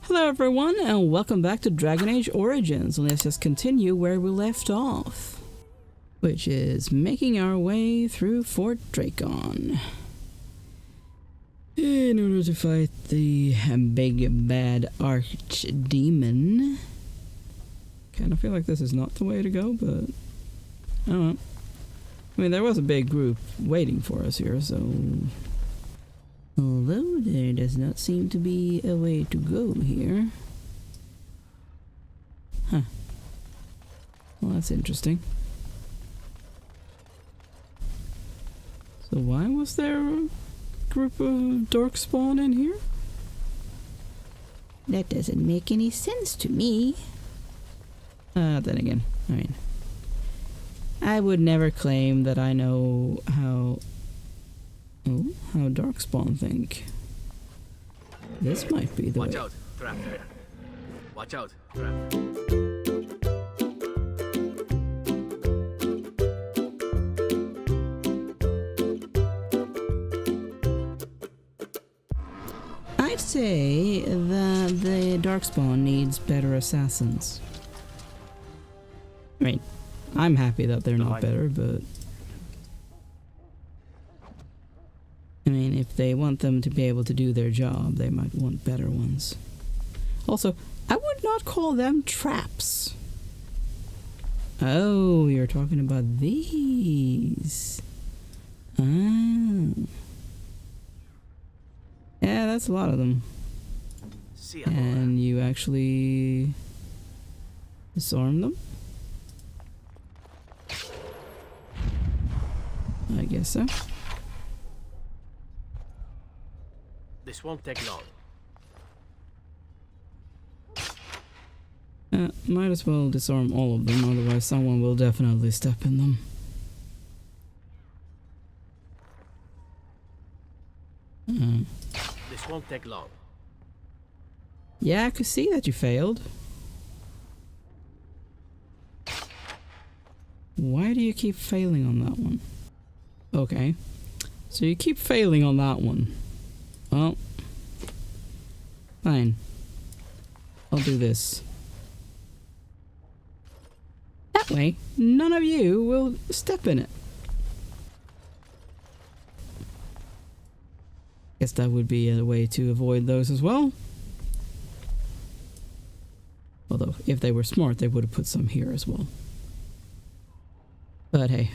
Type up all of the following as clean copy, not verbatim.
Hello everyone, and welcome back to Dragon Age Origins. Let's just continue where we left off, which is making our way through Fort Dracon in order to fight the big bad Archdemon. Kind of feel like this is not the way to go, but I don't know. I mean, there was a big group waiting for us here, so... Although there does not seem to be a way to go here. Huh. Well, that's interesting. So why was there a group of darkspawn in here? That doesn't make any sense to me. Then again, I mean... I would never claim that I know how darkspawn think. This might be the way. Watch out, trap. Watch out, trap. I'd say that the darkspawn needs better assassins. I mean, I'm happy that they're not better, but I mean, if they want them to be able to do their job, they might want better ones. Also, I would not call them traps. Oh, you're talking about these. Ah. Yeah, that's a lot of them. And you actually disarm them? I guess so. This won't take long. Might as well disarm all of them, otherwise someone will definitely step in them. This won't take long. Yeah, I could see that you failed. Why do you keep failing on that one? Okay, so you keep failing on that one. Well, fine. I'll do this. That way, none of you will step in it. Guess that would be a way to avoid those as well. Although, if they were smart, they would have put some here as well. But hey,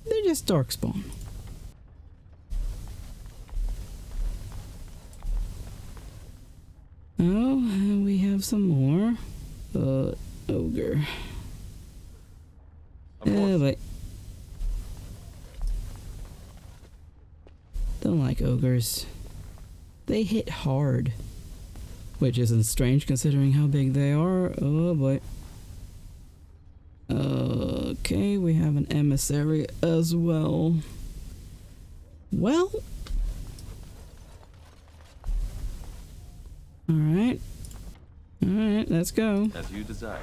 they're just darkspawn. Oh, and we have some more. Ogre. Wait. Don't like ogres. They hit hard. Which isn't strange considering how big they are. Oh boy. Okay, we have an emissary as well. Well. Alright. Alright, let's go. As you desire.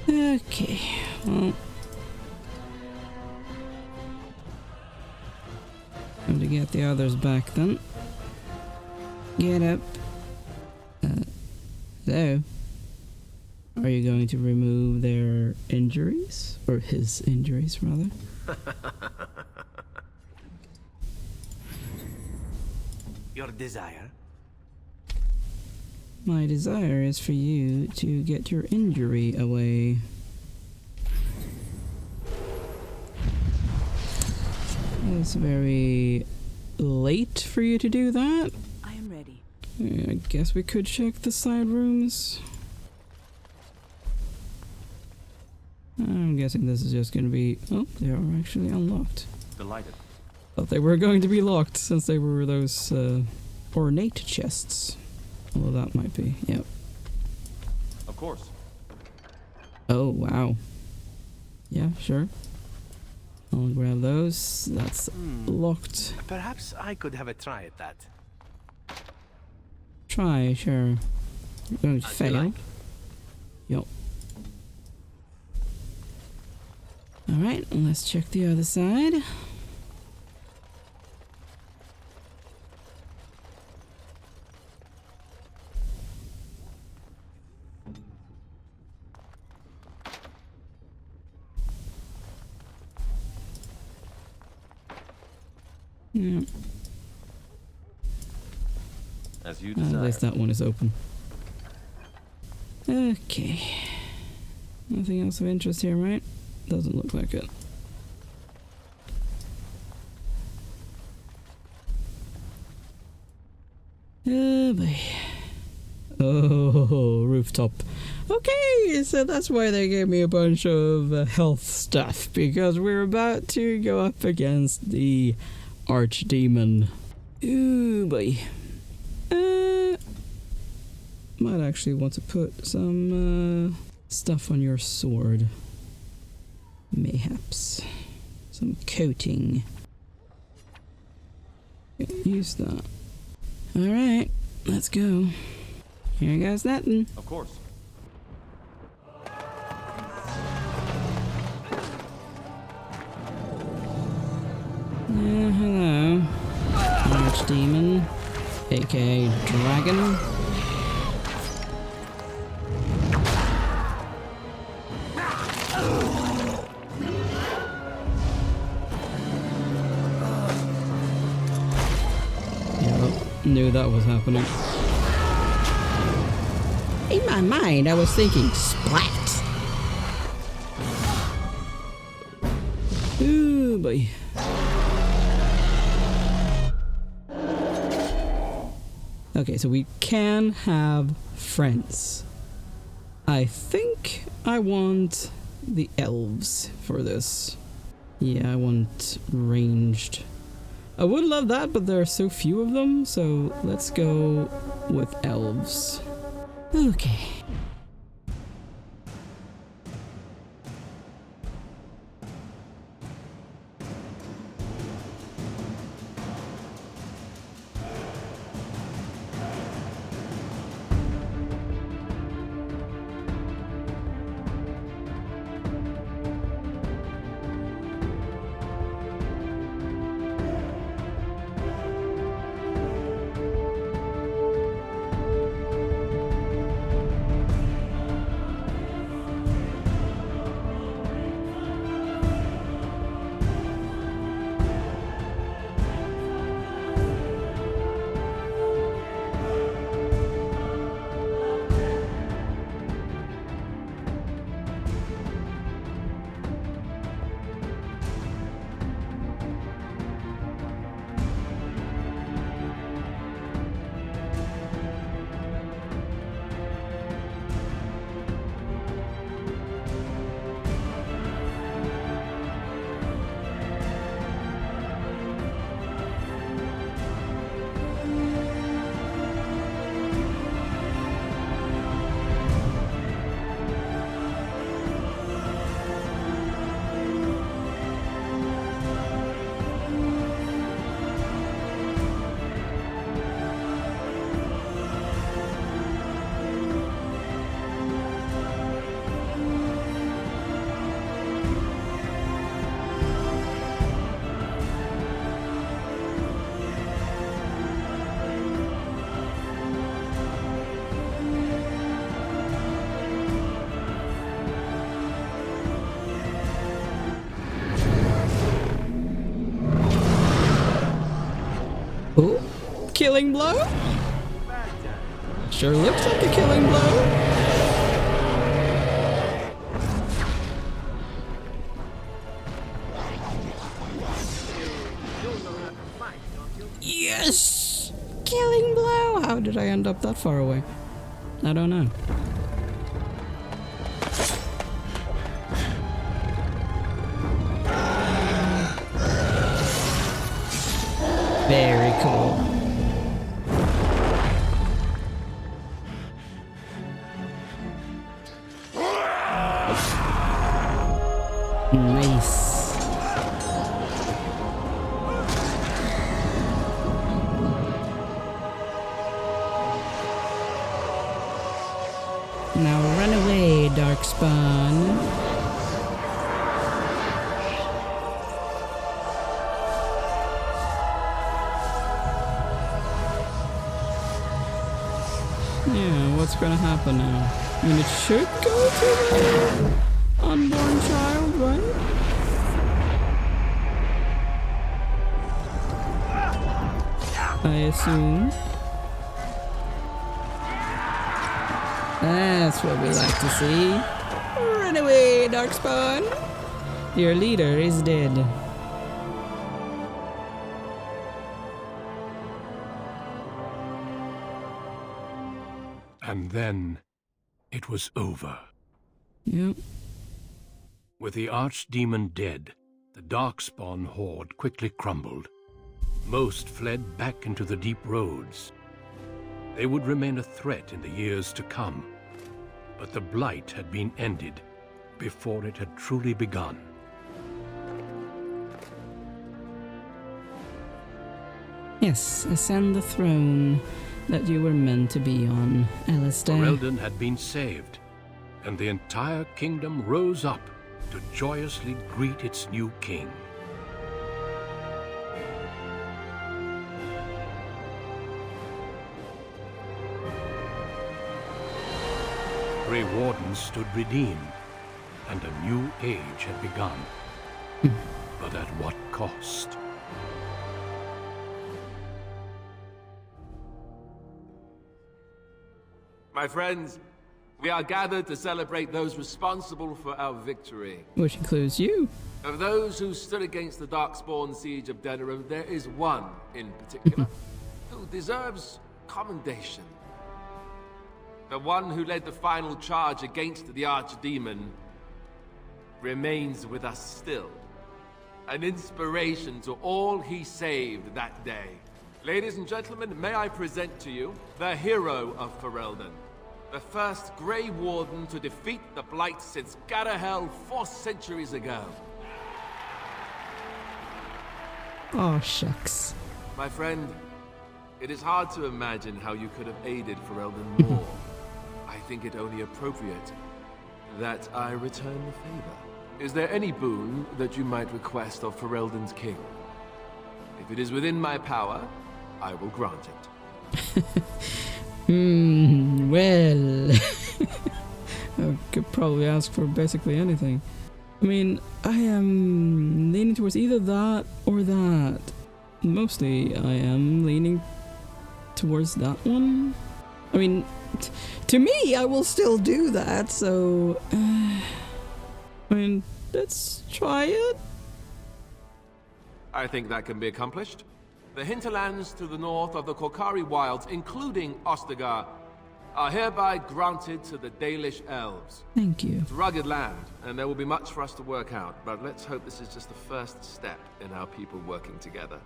Okay, well. Time to get the others back then. Get up. Hello. Are you going to remove their injuries? Or his injuries, rather? Your desire? My desire is for you to get your injury away. It's very late for you to do that. I am ready. I guess we could check the side rooms. I'm guessing this is just going to be... Oh, they are actually unlocked. Delighted. Thought they were going to be locked since they were those ornate chests. Although that might be, yep. Of course. Oh, wow. Yeah, sure. I'll grab those. That's locked. Perhaps I could have a try at that. Try, sure. You're going to As you fail. like. Yup. Alright, let's check the other side. Yeah. As you At desire. least that one is open. Okay. Nothing else of interest here, right? Doesn't look like it. Oh boy. Oh, rooftop. Okay, so that's why they gave me a bunch of health stuff, because we're about to go up against the Archdemon. Ooh boy. Might actually want to put some stuff on your sword. Mayhaps. Some coating. Use that. Alright, let's go. Here goes nothing. Of course. Yeah, hello. Archdemon, aka Dragon. Yep, knew that was happening. In my mind, I was thinking splat. Ooh, boy. Okay, so we can have friends. I think I want the elves for this. Yeah, I want ranged. I would love that, but there are so few of them, so let's go with elves. Okay. Oh, killing blow? Sure looks like a killing blow. Yes! Killing blow! How did I end up that far away? I don't know. Very cool. Nice. Yeah, what's gonna happen now? I mean, it should go to the unborn child, right? I assume. That's what we like to see. Run away, Darkspawn! Your leader is dead. And then it was over. Yep. With the Archdemon dead, the Darkspawn horde quickly crumbled. Most fled back into the deep roads. They would remain a threat in the years to come, but the blight had been ended before it had truly begun. Yes, ascend the throne that you were meant to be on, Alistair. Ferelden had been saved, and the entire kingdom rose up to joyously greet its new king. Grey Wardens stood redeemed, and a new age had begun. But at what cost? My friends, we are gathered to celebrate those responsible for our victory. Which includes you. Of those who stood against the Darkspawn siege of Denerim, there is one in particular who deserves commendation. The one who led the final charge against the Archdemon remains with us still. An inspiration to all he saved that day. Ladies and gentlemen, may I present to you the hero of Ferelden. The first Grey Warden to defeat the Blight since Garahel 4 centuries ago. Oh, shucks. My friend, it is hard to imagine how you could have aided Ferelden more. I think it only appropriate that I return the favor. Is there any boon that you might request of Ferelden's king? If it is within my power, I will grant it. Well... I could probably ask for basically anything. I mean, I am leaning towards either that or that. Mostly, I am leaning towards that one. I mean, to me, I will still do that, so... I mean, let's try it. I think that can be accomplished. The hinterlands to the north of the Korkari Wilds, including Ostagar, are hereby granted to the Dalish elves. Thank you. It's rugged land, and there will be much for us to work out, but let's hope this is just the first step in our people working together.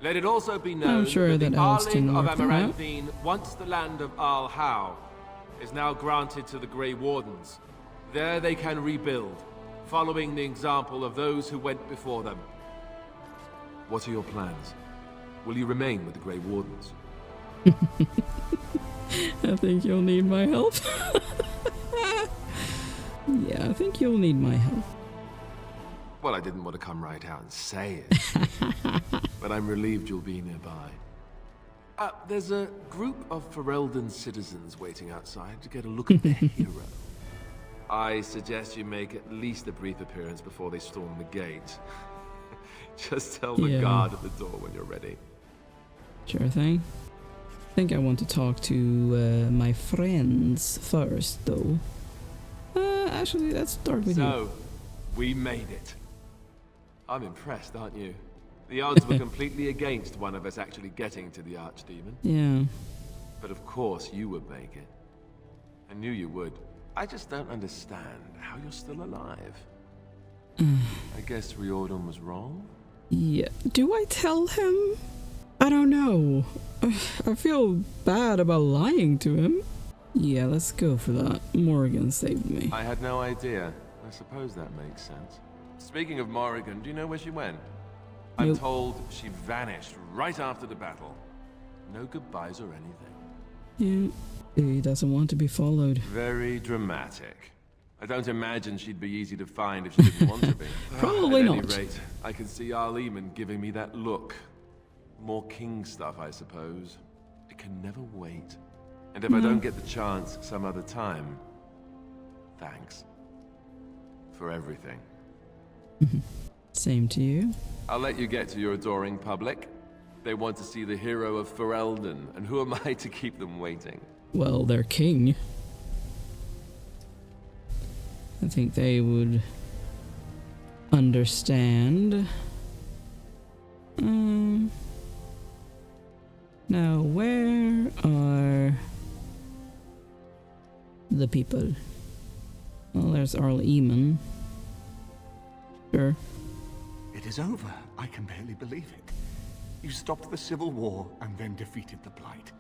Let it also be known I'm sure that the that elves Arling can of work that out. Amaranthine, once the land of Al How, is now granted to the Grey Wardens. There they can rebuild, following the example of those who went before them. What are your plans? Will you remain with the Grey Wardens? I think you'll need my help. Yeah, I think you'll need my help. Well, I didn't want to come right out and say it, but I'm relieved you'll be nearby. There's a group of Ferelden citizens waiting outside to get a look at their hero. I suggest you make at least a brief appearance before they storm the gate. Just tell the guard at the door when you're ready. Sure thing. I think I want to talk to my friends first, though. Actually, let's start with you. So, we made it. I'm impressed, aren't you? The odds were completely against one of us actually getting to the Archdemon. Yeah. But of course you would make it. I knew you would. I just don't understand how you're still alive. I guess Riordan was wrong? Yeah. Do I tell him? I don't know. I feel bad about lying to him. Yeah, let's go for that. Morrigan saved me. I had no idea. I suppose that makes sense. Speaking of Morrigan, do you know where she went? I'm Nope. told she vanished right after the battle. No goodbyes or anything. Yeah. He doesn't want to be followed. Very dramatic. I don't imagine she'd be easy to find if she didn't want to be. Probably At not. any rate, I can see Arleman giving me that look. More king stuff, I suppose. I can never wait. And if I don't get the chance some other time, thanks. For everything. Same to you. I'll let you get to your adoring public. They want to see the hero of Ferelden, and who am I to keep them waiting? Well, their king. I think they would understand. Now, where are the people? Well, there's Archdemon. Sure. It is over. I can barely believe it. You stopped the civil war and then defeated the Blight.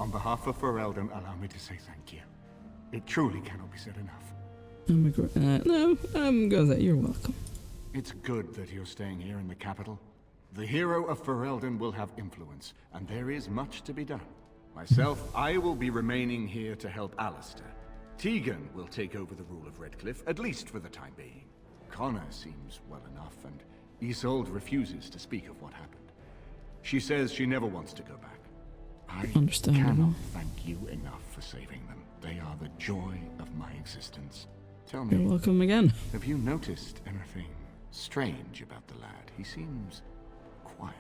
On behalf of Ferelden, allow me to say thank you. It truly cannot be said enough. No, I'm gonna say you're welcome. It's good that you're staying here in the capital. The hero of Ferelden will have influence, and there is much to be done. Myself, I will be remaining here to help Alistair. Tegan will take over the rule of Redcliffe, at least for the time being. Connor seems well enough, and Isolde refuses to speak of what happened. She says she never wants to go back. I Understandable. cannot thank you enough for saving them. They are the joy of my existence. Tell me, You're welcome again. have you noticed anything strange about the lad? He seems quiet.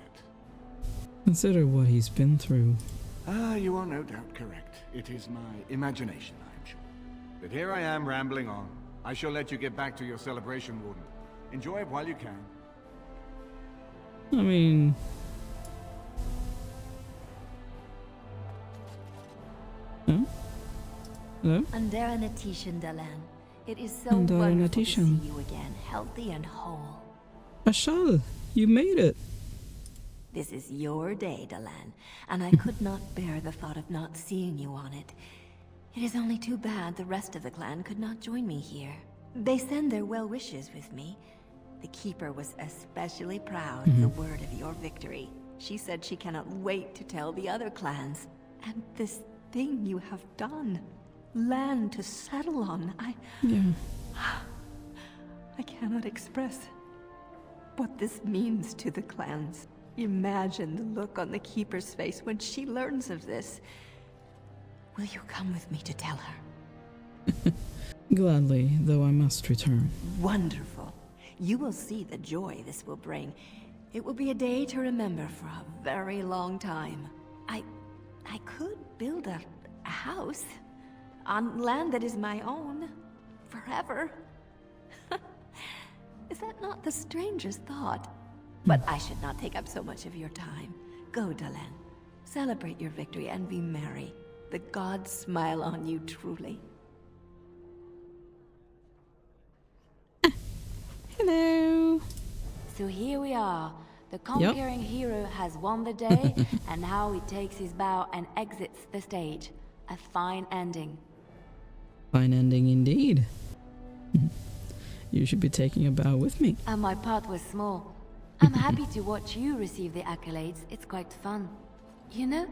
Consider what he's been through. Ah, you are no doubt correct. It is my imagination, I am sure. But here I am rambling on. I shall let you get back to your celebration, Warden. Enjoy it while you can. I mean... Huh? Hello? Andera Natishan Dalan. It is so Andera wonderful to Natishan. see you again, healthy and whole. Ashal, you made it. This is your day, Dalan, and I could not bear the thought of not seeing you on it. It is only too bad the rest of the clan could not join me here. They send their well wishes with me. The Keeper was especially proud of the word of your victory. She said she cannot wait to tell the other clans. And this thing you have done, land to settle on, Yeah. I cannot express what this means to the clans. Imagine the look on the Keeper's face when she learns of this. Will you come with me to tell her? Gladly, though I must return. Wonderful. You will see the joy this will bring. It will be a day to remember for a very long time. I could build a house on land that is my own forever. Is that not the strangest thought? But I should not take up so much of your time. Go, Dalan. Celebrate your victory and be merry. The gods smile on you truly. Hello. So here we are. The conquering hero has won the day, and now he takes his bow and exits the stage. A fine ending. Fine ending indeed. You should be taking a bow with me. And my part was small. I'm happy to watch you receive the accolades. It's quite fun. You know,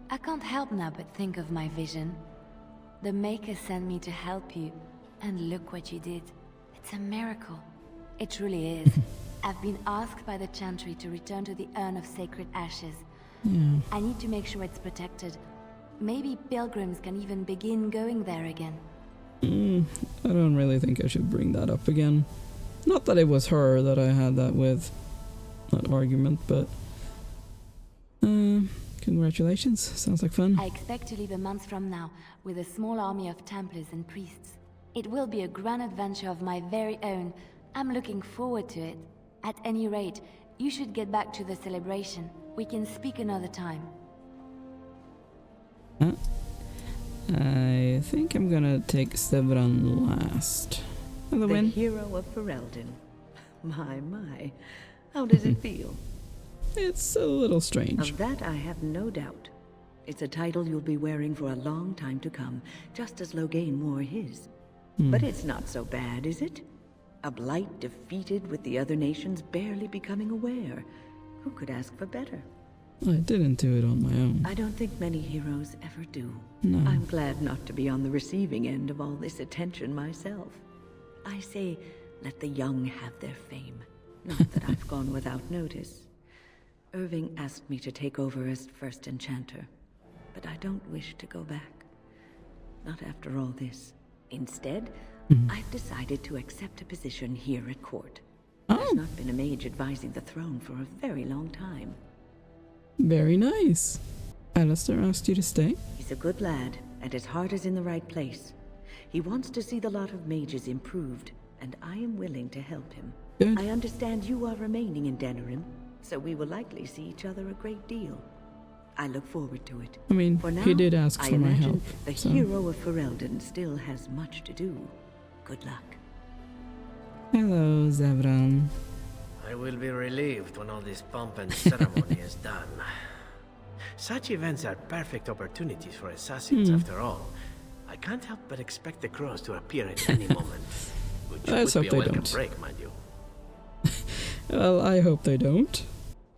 I can't help now but think of my vision. The Maker sent me to help you, and look what you did. It's a miracle. It truly is. I've been asked by the Chantry to return to the Urn of Sacred Ashes. Yeah. I need to make sure it's protected. Maybe pilgrims can even begin going there again. I don't really think I should bring that up again. Not that it was her that I had that with, that argument, but... congratulations. Sounds like fun. I expect to leave a month from now, with a small army of Templars and priests. It will be a grand adventure of my very own. I'm looking forward to it. At any rate, you should get back to the celebration. We can speak another time. I think I'm gonna take Sevran last. For the The win. hero of Ferelden. My. How does it feel? It's a little strange. Of that I have no doubt. It's a title you'll be wearing for a long time to come, just as Loghain wore his. But it's not so bad, is it? A blight defeated with the other nations barely becoming aware. Who could ask for better? I didn't do it on my own. I don't think many heroes ever do. No. I'm glad not to be on the receiving end of all this attention myself. I say, let the young have their fame. Not that I've gone without notice. Irving asked me to take over as first enchanter. but I don't wish to go back. Not after all this. Instead, I've decided to accept a position here at court. There's not been a mage advising the throne for a very long time. Very nice. Alistair asked you to stay? He's a good lad, and his heart is in the right place. He wants to see the lot of mages improved, and I am willing to help him. Good. I understand you are remaining in Denerim, so we will likely see each other a great deal. I look forward to it. I mean, for now, he did ask for my help. The so. hero of Ferelden still has much to do. Good luck. Hello, Zevran. I will be relieved when all this pomp and ceremony is done. Such events are perfect opportunities for assassins, after all. I can't help but expect the crows to appear at any moment. Which Let's would be hope a they welcome don't. break, mind you. Well, I hope they don't.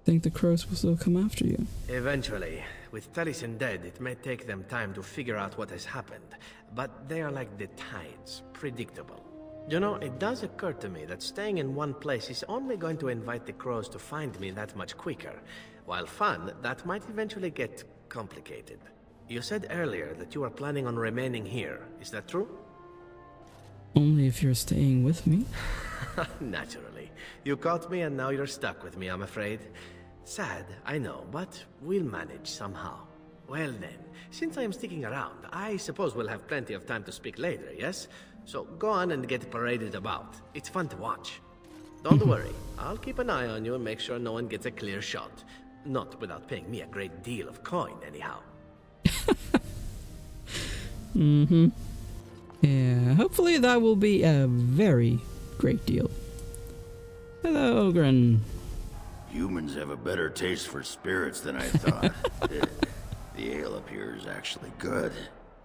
Think the crows will still come after you. Eventually. With Taliesin dead, it may take them time to figure out what has happened. But they are like the tides, predictable. You know, it does occur to me that staying in one place is only going to invite the crows to find me that much quicker. While fun, that might eventually get complicated. You said earlier that you are planning on remaining here. Is that true? Only if you're staying with me. Naturally. You caught me and now you're stuck with me, I'm afraid. Sad, I know, but we'll manage somehow. Well then, since I am sticking around, I suppose we'll have plenty of time to speak later, yes? So go on and get paraded about. It's fun to watch. Don't worry, I'll keep an eye on you and make sure no one gets a clear shot. Not without paying me a great deal of coin, anyhow. Yeah, hopefully that will be a very great deal. Hello, Ogren. Humans have a better taste for spirits than I thought. The ale up here is actually good.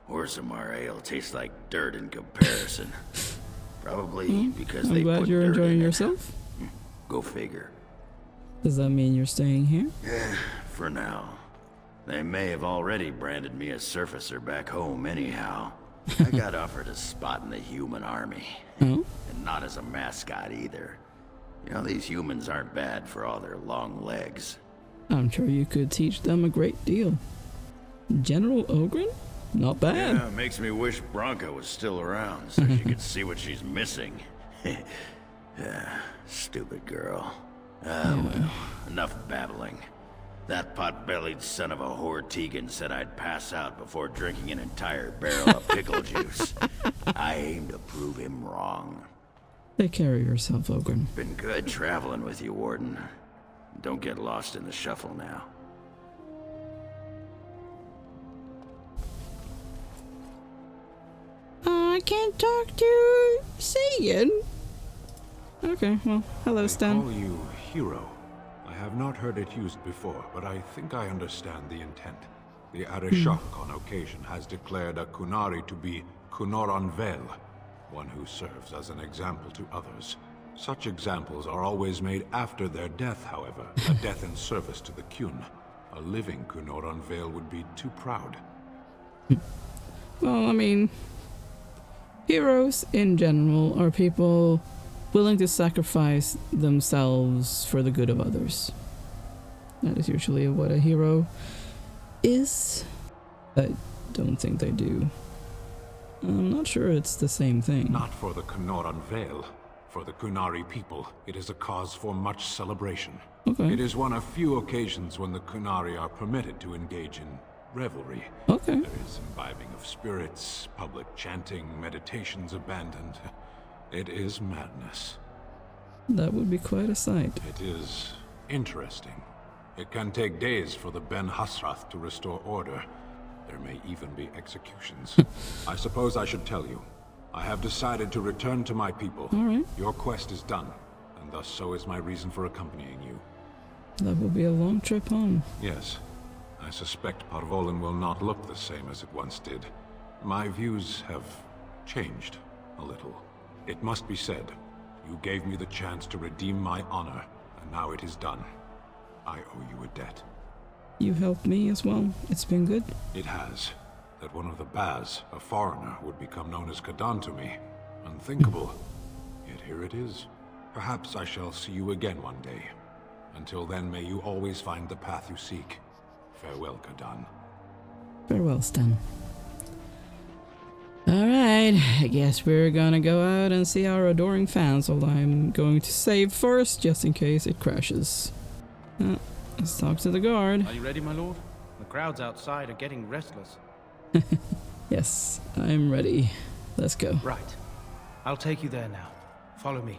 Orzammar ale tastes like dirt in comparison. Probably because they I'm glad put you're dirt enjoying in it. yourself. Go figure. Does that mean you're staying here? For now. They may have already branded me a surfacer back home anyhow. I got offered a spot in the human army. Oh? And not as a mascot either. You know, these humans aren't bad for all their long legs. I'm sure you could teach them a great deal. General Ogren? Not bad. Yeah, makes me wish Bronca was still around so she could see what she's missing. Stupid girl. Well, enough babbling. That pot-bellied son of a whore Tegan said I'd pass out before drinking an entire barrel of pickle juice. I aim to prove him wrong. Take care of yourself, Ogren. Been good traveling with you, Warden. Don't get lost in the shuffle now. I can't talk to Sagan. Okay, well, hello, They Stan. call you hero. I have not heard it used before, but I think I understand the intent. The Arishok on occasion has declared a Kunari to be Kunoran Vel, one who serves as an example to others. Such examples are always made after their death, however, a death in service to the Kyun. A living Kunoran Vel would be too proud. Well, I mean, heroes in general are people willing to sacrifice themselves for the good of others. That is usually what a hero is. I don't think they do. I'm not sure it's the same thing. Not for the Kunoran Vel. For the Kunari people, it is a cause for much celebration. Okay. It is one of few occasions when the Kunari are permitted to engage in revelry. Okay. There is imbibing of spirits, public chanting, meditations abandoned. It is madness. That would be quite a sight. It is interesting. It can take days for the Ben Hasrath to restore order. There may even be executions. I suppose I should tell you. I have decided to return to my people. All right. Your quest is done, and thus so is my reason for accompanying you. That will be a long trip home. Yes. I suspect Parvolin will not look the same as it once did. My views have changed a little. It must be said, you gave me the chance to redeem my honor, and now it is done. I owe you a debt. You helped me as well. It's been good. It has. That one of the Baz, a foreigner, would become known as Kadan to me. Unthinkable. Yet here it is. Perhaps I shall see you again one day. Until then, may you always find the path you seek. Farewell, Kadan. Very well, Stan. Alright, I guess we're gonna go out and see our adoring fans, although I'm going to save first, just in case it crashes. Let's talk to the guard. Are you ready, my lord? The crowds outside are getting restless. Yes, I'm ready. Let's go. Right. I'll take you there now. Follow me.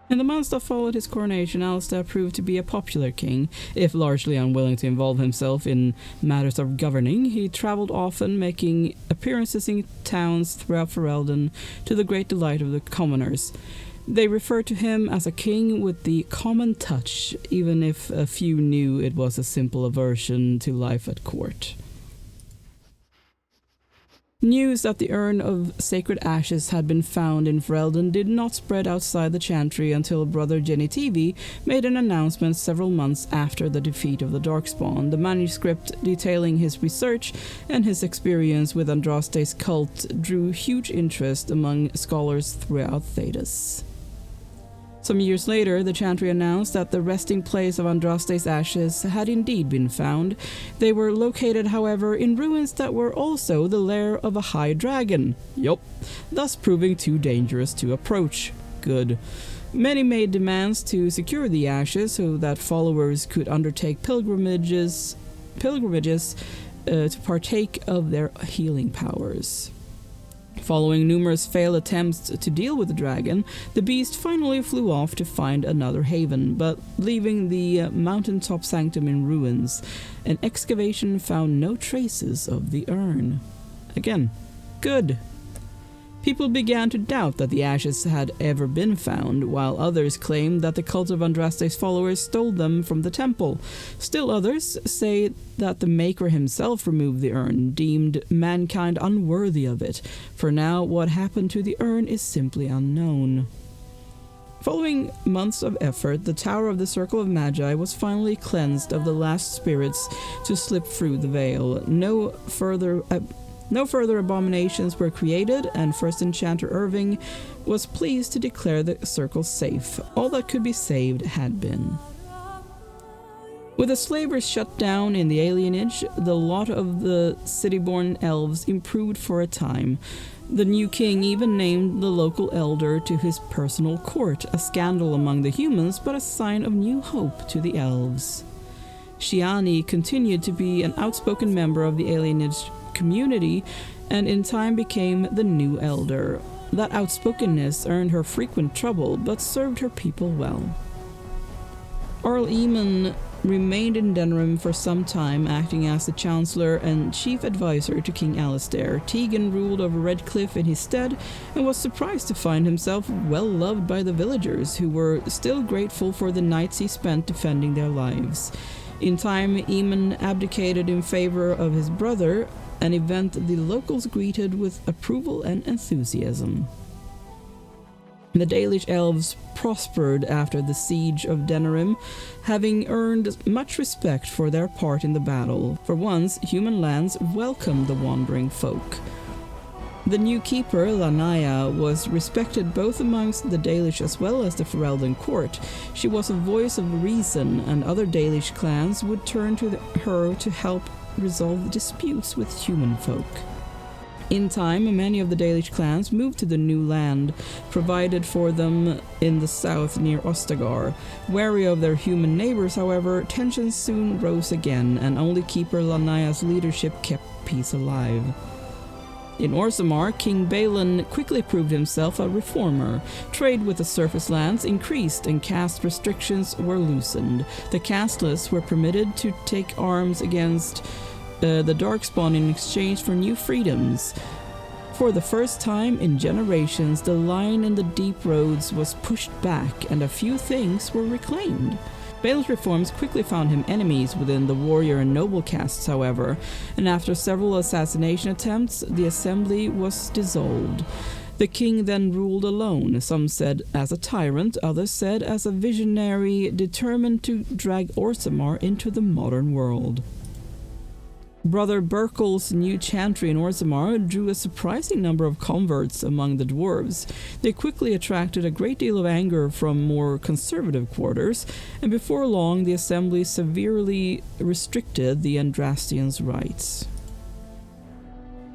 In the months that followed his coronation, Alistair proved to be a popular king. If largely unwilling to involve himself in matters of governing, he travelled often, making appearances in towns throughout Ferelden to the great delight of the commoners. They referred to him as a king with the common touch, even if a few knew it was a simple aversion to life at court. News that the urn of sacred ashes had been found in Ferelden did not spread outside the chantry until Brother Genitivi made an announcement several months after the defeat of the Darkspawn. The manuscript detailing his research and his experience with Andraste's cult drew huge interest among scholars throughout Thedas. Some years later, the chantry announced that the resting place of Andraste's ashes had indeed been found. They were located, however, in ruins that were also the lair of a high dragon. Yup, thus proving too dangerous to approach. Good. Many made demands to secure the ashes so that followers could undertake pilgrimages to partake of their healing powers. Following numerous failed attempts to deal with the dragon, the beast finally flew off to find another haven, but leaving the mountaintop sanctum in ruins. An excavation found no traces of the urn. Again, good. People began to doubt that the ashes had ever been found, while others claimed that the cult of Andraste's followers stole them from the temple. Still others say that the Maker himself removed the urn, deemed mankind unworthy of it. For now, what happened to the urn is simply unknown. Following months of effort, the Tower of the Circle of Magi was finally cleansed of the last spirits to slip through the veil. No further abominations were created, and First Enchanter Irving was pleased to declare the circle safe. All that could be saved had been. With the slavers shut down in the alienage, the lot of the city-born elves improved for a time. The new king even named the local elder to his personal court, a scandal among the humans, but a sign of new hope to the elves. Shiani continued to be an outspoken member of the alienage community, and in time became the new elder. That outspokenness earned her frequent trouble, but served her people well. Arl Eamon remained in Denerim for some time, acting as the Chancellor and Chief Advisor to King Alistair. Tegan ruled over Redcliffe in his stead, and was surprised to find himself well loved by the villagers, who were still grateful for the nights he spent defending their lives. In time, Eamon abdicated in favor of his brother, an event the locals greeted with approval and enthusiasm. The Dalish elves prospered after the siege of Denerim, having earned much respect for their part in the battle. For once, human lands welcomed the wandering folk. The new keeper, Lanaya, was respected both amongst the Dalish as well as the Ferelden court. She was a voice of reason, and other Dalish clans would turn to her to help resolve disputes with human folk. In time, many of the Dalish clans moved to the new land provided for them in the south near Ostagar. Wary of their human neighbors, however, tensions soon rose again, and only Keeper Lanaya's leadership kept peace alive. In Orzammar, King Balin quickly proved himself a reformer. Trade with the surface lands increased and caste restrictions were loosened. The casteless were permitted to take arms against the Darkspawn in exchange for new freedoms. For the first time in generations, the line in the deep roads was pushed back and a few things were reclaimed. Balin's reforms quickly found him enemies within the warrior and noble castes, however, and after several assassination attempts, the assembly was dissolved. The king then ruled alone, some said as a tyrant, others said as a visionary determined to drag Orzammar into the modern world. Brother Burkel's new chantry in Orzammar drew a surprising number of converts among the dwarves. They quickly attracted a great deal of anger from more conservative quarters, and before long the assembly severely restricted the Andrastians' rights.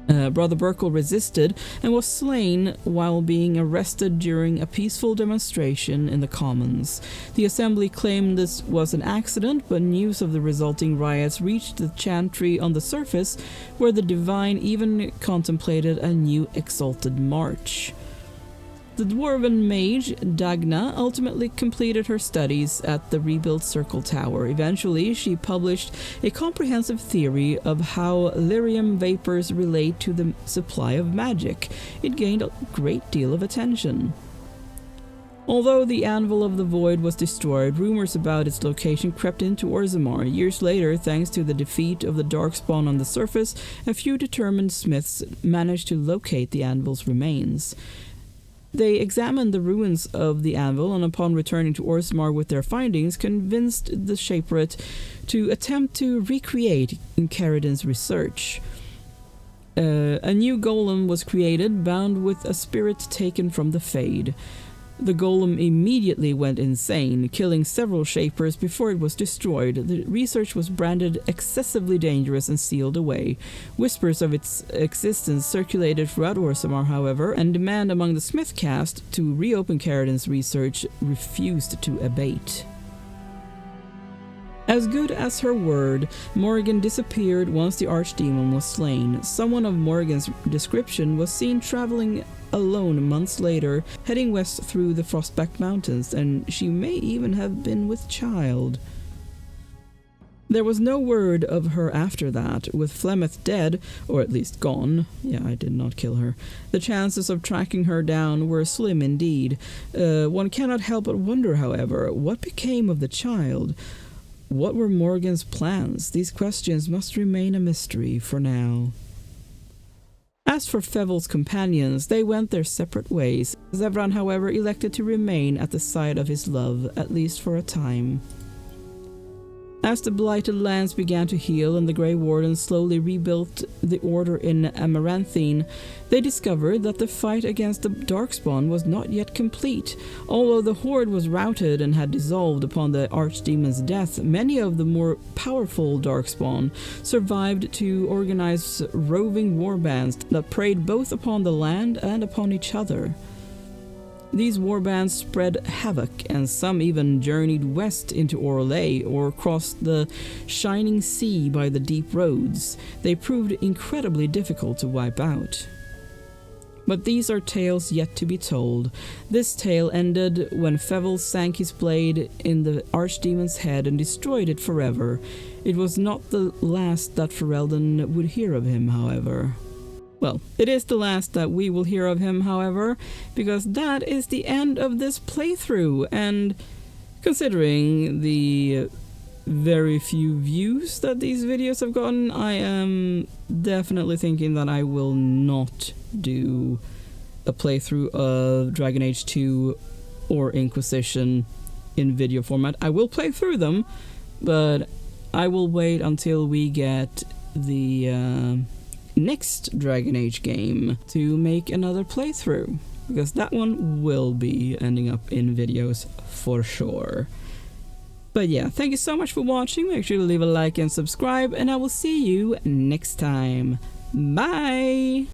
Brother Burkle resisted and was slain while being arrested during a peaceful demonstration in the Commons. The assembly claimed this was an accident, but news of the resulting riots reached the chantry on the surface, where the divine even contemplated a new exalted march. The dwarven mage, Dagna, ultimately completed her studies at the rebuilt Circle Tower. Eventually, she published a comprehensive theory of how lyrium vapors relate to the supply of magic. It gained a great deal of attention. Although the Anvil of the Void was destroyed, rumors about its location crept into Orzammar. Years later, thanks to the defeat of the Darkspawn on the surface, a few determined smiths managed to locate the Anvil's remains. They examined the ruins of the anvil, and upon returning to Orzammar with their findings, convinced the Shaperate to attempt to recreate Caridin's research. A new golem was created, bound with a spirit taken from the Fade. The golem immediately went insane, killing several Shapers before it was destroyed. The research was branded excessively dangerous and sealed away. Whispers of its existence circulated throughout Orzammar, however, and demand among the Smith caste to reopen Caridin's research refused to abate. As good as her word, Morrigan disappeared once the Archdemon was slain. Someone of Morrigan's description was seen traveling alone months later, heading west through the Frostback Mountains, and she may even have been with child. There was no word of her after that. With Flemeth dead, or at least gone, yeah, I did not kill her, the chances of tracking her down were slim indeed. One cannot help but wonder, however, what became of the child? What were Morrigan's plans? These questions must remain a mystery for now. As for Fevel's companions, they went their separate ways. Zevran, however, elected to remain at the side of his love, at least for a time. As the blighted lands began to heal and the Grey Wardens slowly rebuilt the order in Amaranthine, they discovered that the fight against the Darkspawn was not yet complete. Although the Horde was routed and had dissolved upon the Archdemon's death, many of the more powerful Darkspawn survived to organize roving warbands that preyed both upon the land and upon each other. These warbands spread havoc, and some even journeyed west into Orlais or crossed the shining sea by the deep roads. They proved incredibly difficult to wipe out. But these are tales yet to be told. This tale ended when Fevel sank his blade in the Archdemon's head and destroyed it forever. It was not the last that Ferelden would hear of him, however. Well, it is the last that we will hear of him, however, because that is the end of this playthrough, and considering the very few views that these videos have gotten, I am definitely thinking that I will not do a playthrough of Dragon Age 2 or Inquisition in video format. I will play through them, but I will wait until we get the next Dragon Age game to make another playthrough, because that one will be ending up in videos for sure. But yeah, thank you so much for watching. Make sure to leave a like and subscribe, and I will see you next time. Bye!